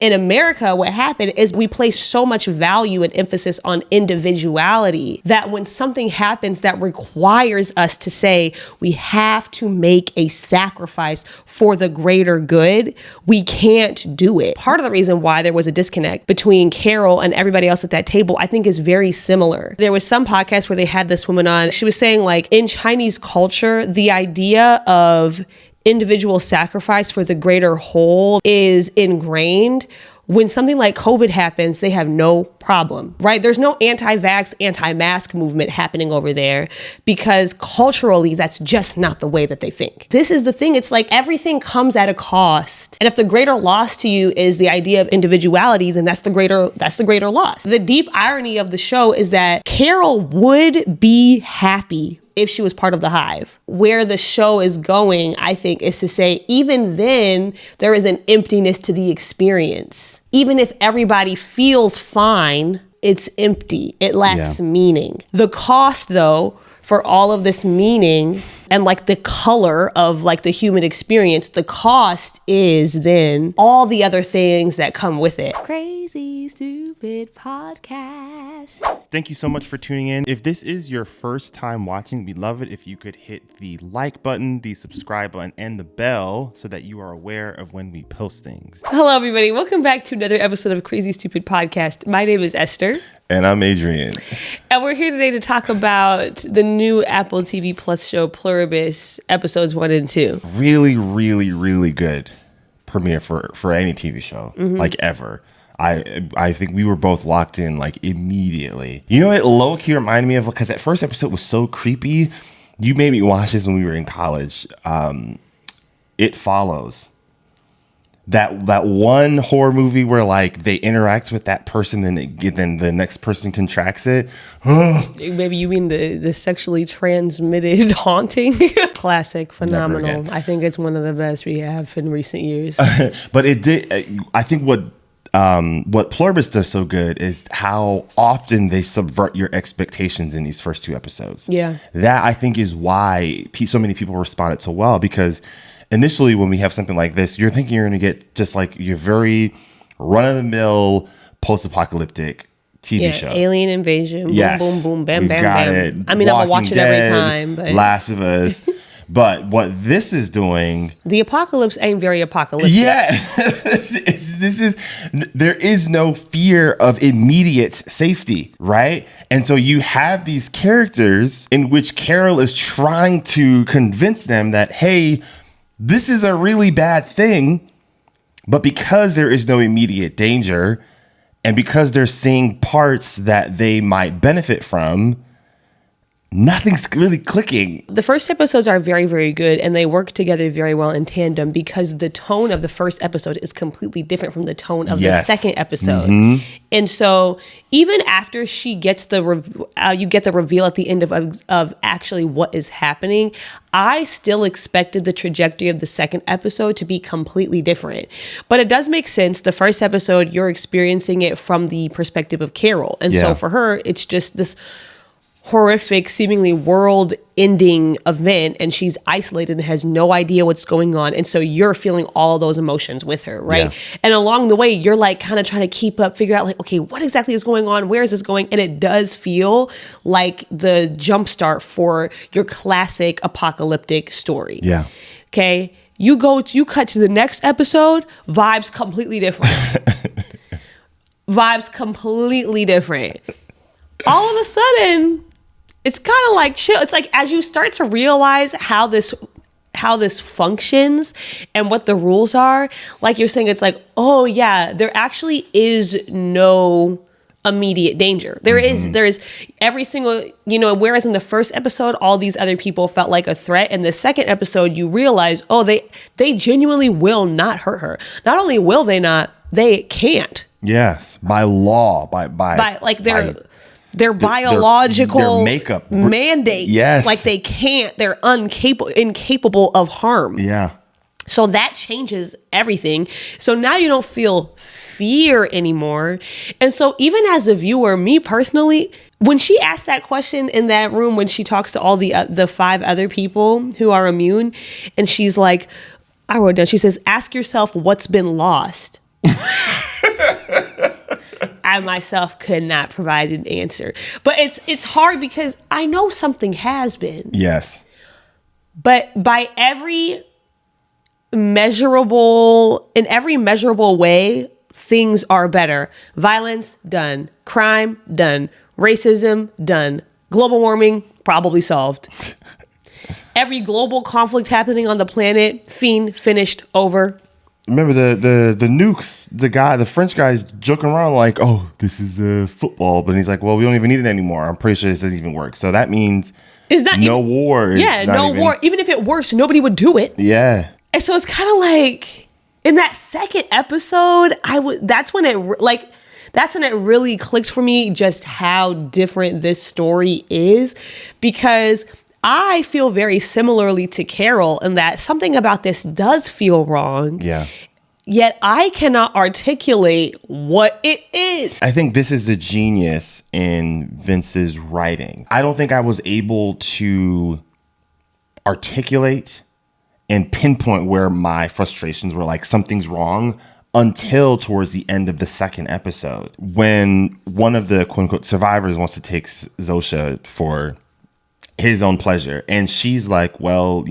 In America, what happened is we place so much value and emphasis on individuality that when something happens that requires us to say we have to make a sacrifice for the greater good, we can't do it. Part of the reason why there was a disconnect between Carol and everybody else at that table, I think, is very similar. There was some podcast where they had this woman on. She was saying, like, in Chinese culture, the idea of individual sacrifice for the greater whole is ingrained. When something like COVID happens, they have no problem, right? There's no anti-vax, anti-mask movement happening over there because culturally, that's just not the way that they think. This is the thing. It's like everything comes at a cost. And if the greater loss to you is the idea of individuality, then that's the greater loss. The deep irony of the show is that Carol would be happy if she was part of the hive. Where the show is going, I think, is to say, even then, there is an emptiness to the experience. Even if everybody feels fine, it's empty. It lacks meaning. The cost, though, for all of this meaning and like the color of like the human experience, the cost is then all the other things that come with it. Crazy Stupid Podcast. Thank you so much for tuning in. If this is your first time watching, we'd love it if you could hit the like button, the subscribe button, and the bell so that you are aware of when we post things. Hello, everybody. Welcome back to another episode of Crazy Stupid Podcast. My name is Esther. And I'm Adrian. And we're here today to talk about the new Apple TV Plus show, Pluribus, episodes 1 and 2. Really, really, really good premiere for any TV show, like ever. I think we were both locked in like immediately. You know, it low-key reminded me of, because that first episode was so creepy. You made me watch this when we were in college. It Follows. That one horror movie where like they interact with that person and then the next person contracts it. Maybe you mean the sexually transmitted haunting? Classic, phenomenal. I think it's one of the best we have in recent years. But it did. I think what Pluribus does so good is how often they subvert your expectations in these first 2 episodes. Yeah, that I think is why so many people responded so well, because initially, when we have something like this, you're thinking you're going to get just like your very run-of-the-mill post-apocalyptic TV show. Alien invasion, yes. boom, boom, boom, bam, We've bam, got bam. It. I mean, I'm going to watch it every Dead, time. But Last of Us. But what this is doing... The apocalypse ain't very apocalyptic. Yeah. There is no fear of immediate safety, right? And so you have these characters in which Carol is trying to convince them that, hey, this is a really bad thing, but because there is no immediate danger and because they're seeing parts that they might benefit from, nothing's really clicking. The first episodes are very, very good, and they work together very well in tandem because the tone of the first episode is completely different from the tone of the second episode. And so even after she gets you get the reveal at the end of actually what is happening, I still expected the trajectory of the second episode to be completely different. But it does make sense. The first episode, you're experiencing it from the perspective of Carol. And so for her, it's just this horrific, seemingly world-ending event, and she's isolated and has no idea what's going on. And so you're feeling all those emotions with her, right? Yeah. And along the way, you're like kind of trying to keep up, figure out like, okay, what exactly is going on? Where is this going? And it does feel like the jumpstart for your classic apocalyptic story. Yeah. Okay. You cut to the next episode, vibes completely different. Vibes completely different. All of a sudden, it's kind of like chill. It's like as you start to realize how this functions and what the rules are, like you're saying, it's like, oh yeah, there actually is no immediate danger. There is every single, whereas in the first episode, all these other people felt like a threat. In the second episode, you realize, oh, they genuinely will not hurt her. Not only will they not, they can't. Yes, by law, by like their biological their makeup mandates. Yes. Like they can't, they're incapable of harm. Yeah. So that changes everything. So now you don't feel fear anymore. And so even as a viewer, me personally, when she asked that question in that room, when she talks to all the 5 other people who are immune, and she's like, I wrote down, she says, ask yourself what's been lost. I myself could not provide an answer. But it's hard because I know something has been. Yes. But in every measurable way, things are better. Violence, done. Crime, done. Racism, done. Global warming, probably solved. Every global conflict happening on the planet, finished, over. Remember the nukes, the French guy's joking around like, oh, this is football. But he's like, well, we don't even need it anymore. I'm pretty sure this doesn't even work. So that means it's not no war. Yeah, no war. Even if it works, nobody would do it. Yeah. And so it's kind of like in that second episode, that's when it really clicked for me just how different this story is, because I feel very similarly to Carol in that something about this does feel wrong. Yeah. Yet I cannot articulate what it is. I think this is a genius in Vince's writing. I don't think I was able to articulate and pinpoint where my frustrations were, like something's wrong, until towards the end of the second episode, when one of the quote unquote survivors wants to take Zosha for his own pleasure. And she's like, well,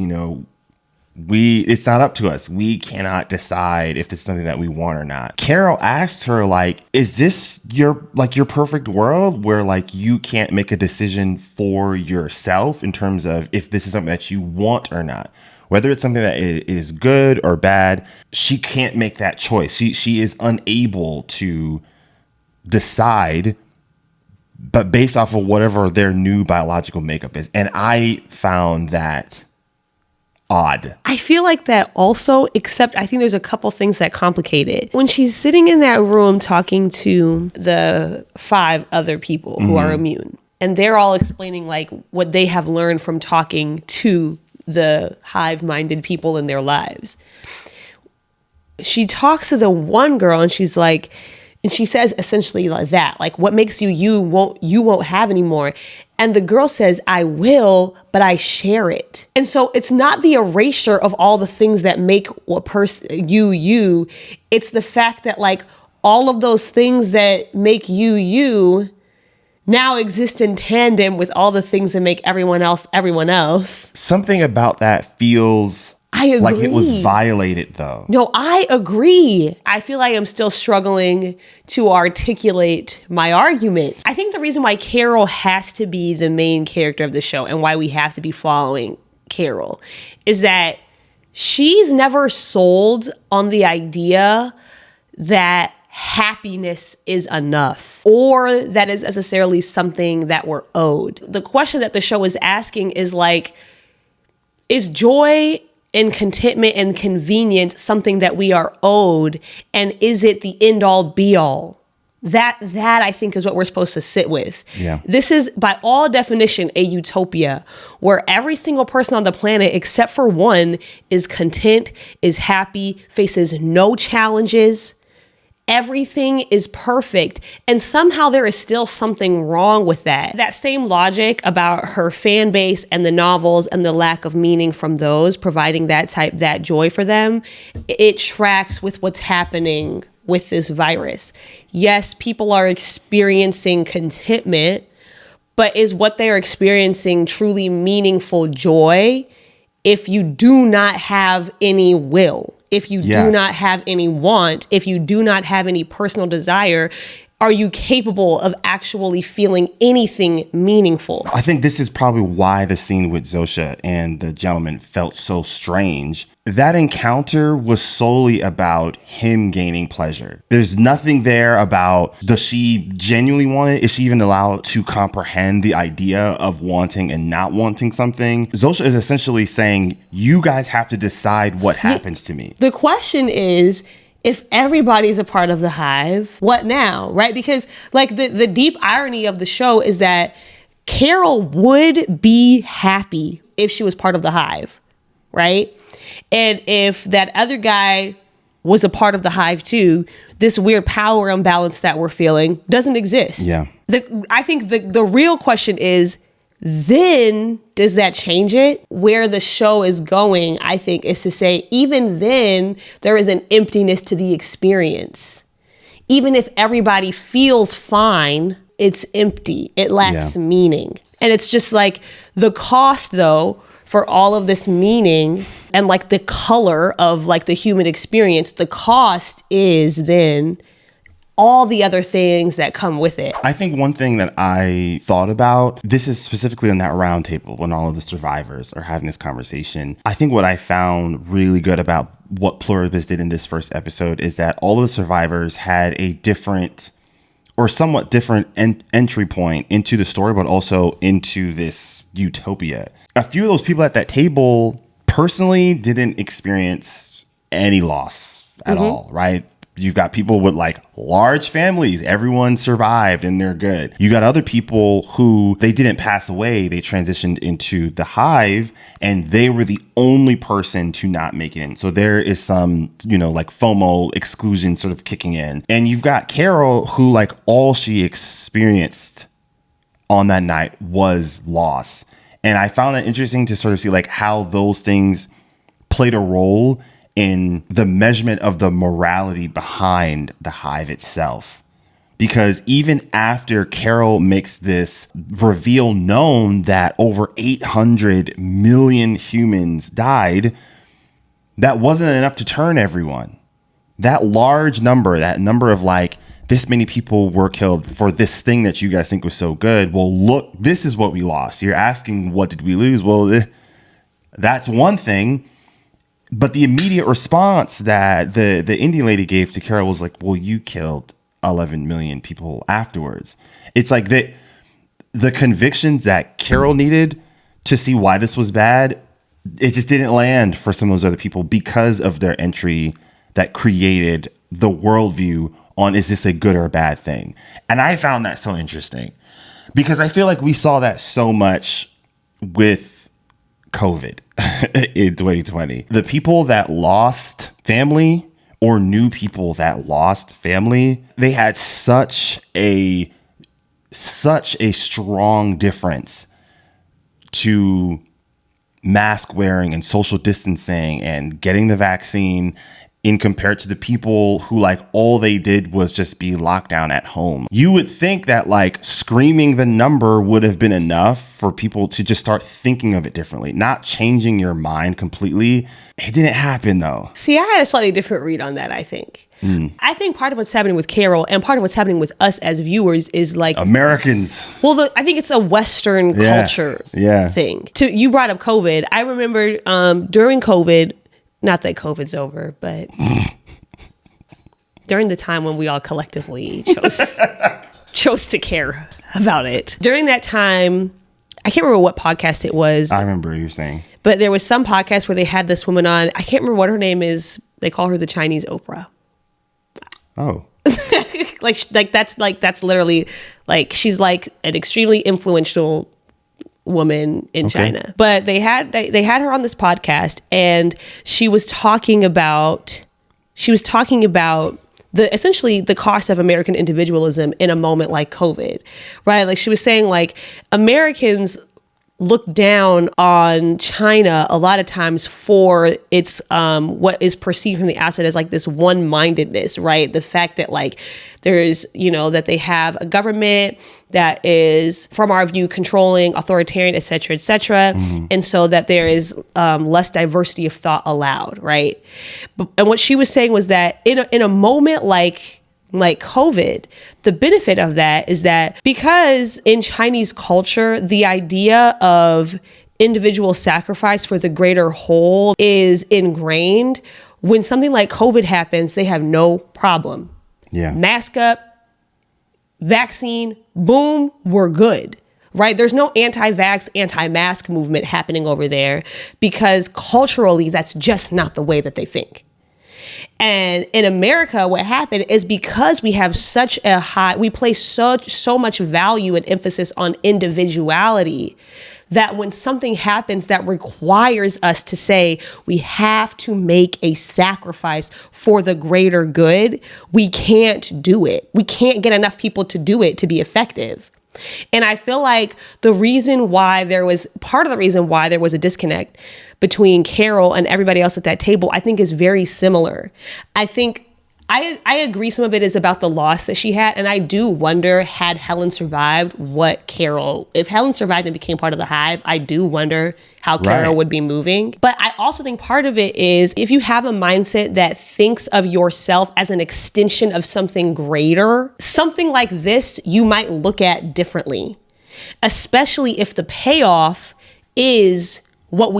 it's not up to us. We cannot decide if this is something that we want or not. Carol asked her, like, is this your perfect world where like you can't make a decision for yourself in terms of if this is something that you want or not? Whether it's something that is good or bad, she can't make that choice. She is unable to decide, but based off of whatever their new biological makeup is. And I found that odd. I feel like that also, except I think there's a couple things that complicate it. When she's sitting in that room talking to the 5 other people who are immune, and they're all explaining like what they have learned from talking to the hive-minded people in their lives. She talks to the one girl and she's like, and she says essentially like that, like, what makes you won't have anymore. And the girl says, I will, but I share it. And so it's not the erasure of all the things that make a person you. It's the fact that like all of those things that make you now exist in tandem with all the things that make everyone else. Something about that feels I agree. Like it was violated, though. No, I agree. I feel like I'm still struggling to articulate my argument. I think the reason why Carol has to be the main character of the show and why we have to be following Carol is that she's never sold on the idea that happiness is enough or that is necessarily something that we're owed. The question that the show is asking is like, is joy and contentment and convenience something that we are owed, and is it the end all be all? That I think is what we're supposed to sit with. Yeah. This is by all definition a utopia where every single person on the planet except for one is content, is happy, faces no challenges. Everything is perfect. And somehow there is still something wrong with that. That same logic about her fan base and the novels and the lack of meaning from those providing that joy for them, it tracks with what's happening with this virus. Yes, people are experiencing contentment, but is what they're experiencing truly meaningful joy if you do not have any will? If you do not have any want, if you do not have any personal desire, are you capable of actually feeling anything meaningful? I think this is probably why the scene with Zosha and the gentleman felt so strange. That encounter was solely about him gaining pleasure. There's nothing there about, does she genuinely want it? Is she even allowed to comprehend the idea of wanting and not wanting something? Zosha is essentially saying, you guys have to decide what happens to me. The question is, if everybody's a part of the hive, what now, right? Because like the deep irony of the show is that Carol would be happy if she was part of the hive, right? And if that other guy was a part of the hive too, this weird power imbalance that we're feeling doesn't exist. Yeah. I think the real question is, then does that change it? Where the show is going, I think, is to say, even then, there is an emptiness to the experience. even if everybody feels fine, it's empty. It lacks meaning. And it's just like the cost, though, for all of this meaning and like the color of like the human experience, the cost is then all the other things that come with it. I think one thing that I thought about, this is specifically on that round table when all of the survivors are having this conversation. I think what I found really good about what Pluribus did in this first episode is that all of the survivors had a different or somewhat different entry point into the story, but also into this utopia. A few of those people at that table personally didn't experience any loss at all, right? You've got people with like large families. Everyone survived and they're good. You got other people who they didn't pass away. They transitioned into the hive and they were the only person to not make it in. So there is some, like FOMO exclusion sort of kicking in. And you've got Carol who like all she experienced on that night was loss. And I found that interesting to sort of see like how those things played a role in the measurement of the morality behind the hive itself. Because even after Carol makes this reveal known that over 800 million humans died, that wasn't enough to turn everyone. That large number, that number of like, this many people were killed for this thing that you guys think was so good. Well, look, this is what we lost. You're asking, what did we lose? Well, that's one thing. But the immediate response that the Indian lady gave to Carol was like, well, you killed 11 million people afterwards. It's like the convictions that Carol needed to see why this was bad, it just didn't land for some of those other people because of their entry that created the worldview on, is this a good or a bad thing? And I found that so interesting because I feel like we saw that so much with COVID in 2020. The people that lost family or knew people that lost family, they had such a strong difference to mask wearing and social distancing and getting the vaccine in compared to the people who like all they did was just be locked down at home. You would think that like screaming the number would have been enough for people to just start thinking of it differently, not changing your mind completely. It didn't happen though. See, I had a slightly different read on that, I think. I think part of what's happening with Carol and part of what's happening with us as viewers is like Americans. Well, I think it's a Western culture thing. You brought up COVID. I remember during COVID, not that COVID's over, but during the time when we all collectively chose to care about it. During that time, I can't remember what podcast it was. I remember you saying. But there was some podcast where they had this woman on. I can't remember what her name is. They call her the Chinese Oprah. Oh. that's literally like she's like an extremely influential woman in China. But they had her on this podcast and she was talking about essentially the cost of American individualism in a moment like COVID, right? Like she was saying like Americans look down on China a lot of times for its what is perceived from the outside as like this one-mindedness, right? The fact that like there's, that they have a government that is, from our view, controlling, authoritarian, et cetera, et cetera. And so that there is less diversity of thought allowed, right? And what she was saying was that in a moment like COVID, the benefit of that is that because in Chinese culture, the idea of individual sacrifice for the greater whole is ingrained, when something like COVID happens, they have no problem. Yeah. Mask up, vaccine, boom, we're good. Right? There's no anti-vax, anti-mask movement happening over there because culturally, that's just not the way that they think. And in America, what happened is because we have we place so much value and emphasis on individuality that when something happens that requires us to say we have to make a sacrifice for the greater good, we can't do it. We can't get enough people to do it to be effective. And I feel like part of the reason why there was a disconnect between Carol and everybody else at that table, I think is very similar. I think I agree some of it is about the loss that she had. And I do wonder, had Helen survived, if Helen survived and became part of the Hive, I do wonder how Carol would be moving. But I also think part of it is if you have a mindset that thinks of yourself as an extension of something greater, something like this you might look at differently, especially if the payoff is what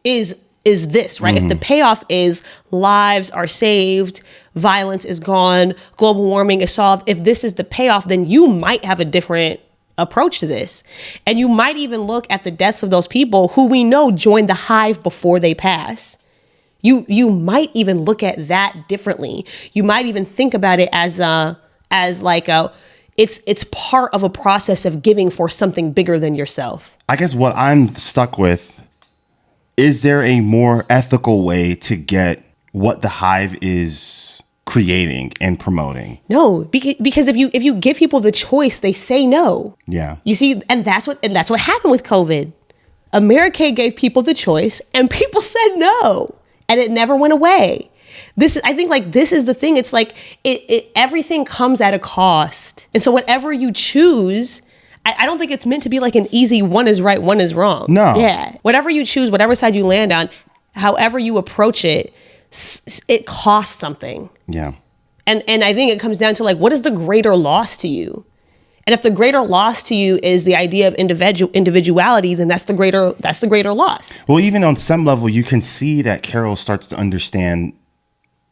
is this, right? If the payoff is lives are saved, violence is gone, global warming is solved, if this is the payoff, then you might have a different approach to this. And you might even look at the deaths of those people who we know joined the Hive before they pass. You might even look at that differently. You might even think about it as it's part of a process of giving for something bigger than yourself. I guess what I'm stuck with, is there a more ethical way to get what the Hive is creating and promoting? No, because if you give people the choice, they say no. Yeah. You see, and that's what happened with COVID. America gave people the choice and people said no, and it never went away. I think this is the thing. It's like everything comes at a cost. And so whatever you choose, I don't think it's meant to be like an easy one is right, one is wrong. No. Yeah. Whatever you choose, whatever side you land on, however you approach it, it costs something. Yeah. And I think it comes down to what is the greater loss to you? And if the greater loss to you is the idea of individuality, then that's the greater loss. Well, even on some level, you can see that Carol starts to understand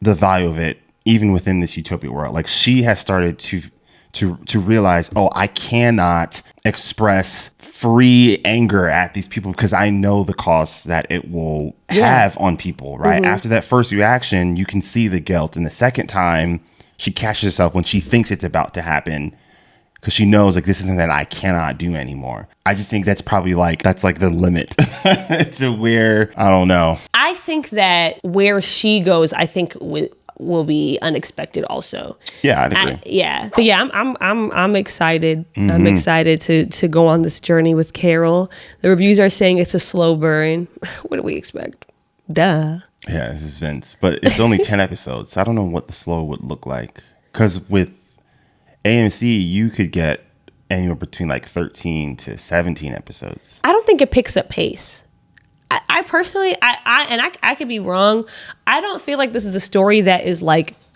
the value of it, even within this utopia world. Like she has started to realize, I cannot express free anger at these people because I know the costs that it will have on people, right? After that first reaction, you can see the guilt. And the second time, she catches herself when she thinks it's about to happen because she knows this is something that I cannot do anymore. I just think that's probably that's the limit to where, I don't know. I think that where she goes, I think will be unexpected also. Yeah, I'd agree. But yeah, I'm excited. I'm excited to go on this journey with Carol. The reviews are saying it's a slow burn. What do we expect? Duh. Yeah, this is Vince, but it's only 10 episodes. I don't know what the slow would look like. Because with AMC, you could get anywhere between 13 to 17 episodes. I don't think it picks up pace. I personally, I could be wrong. I don't feel like this is a story that is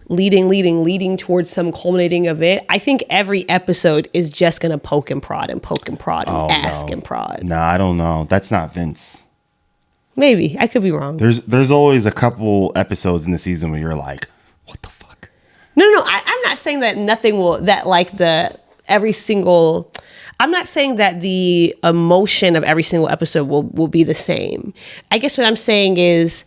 leading towards some culminating event. I think every episode is just going to poke and prod and ask and prod. No, I don't know. That's not Vince. Maybe. I could be wrong. There's always a couple episodes in the season where you're like, what the fuck? No. I'm not saying that nothing will, I'm not saying that the emotion of every single episode will be the same. I guess what I'm saying is,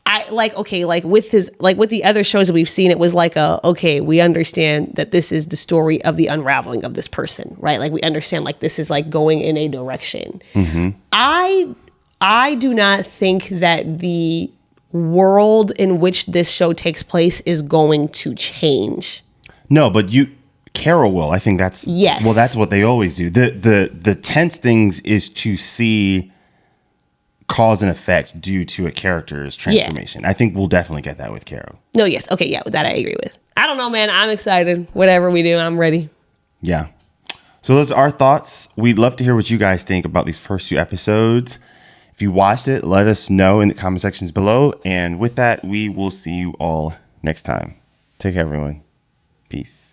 with the other shows that we've seen, it was we understand that this is the story of the unraveling of this person, right? We understand this is going in a direction. I do not think that the world in which this show takes place is going to change. No, but Carol will. I think that's Well, that's what they always do. The tense things is to see cause and effect due to a character's transformation. I think we'll definitely get that with Carol. No, yes. Okay, yeah, that I agree with. I don't know, man. I'm excited. Whatever we do, I'm ready. Yeah. So those are our thoughts. We'd love to hear what you guys think about these first few episodes. If you watched it, let us know in the comment sections below. And with that, we will see you all next time. Take care, everyone. Peace.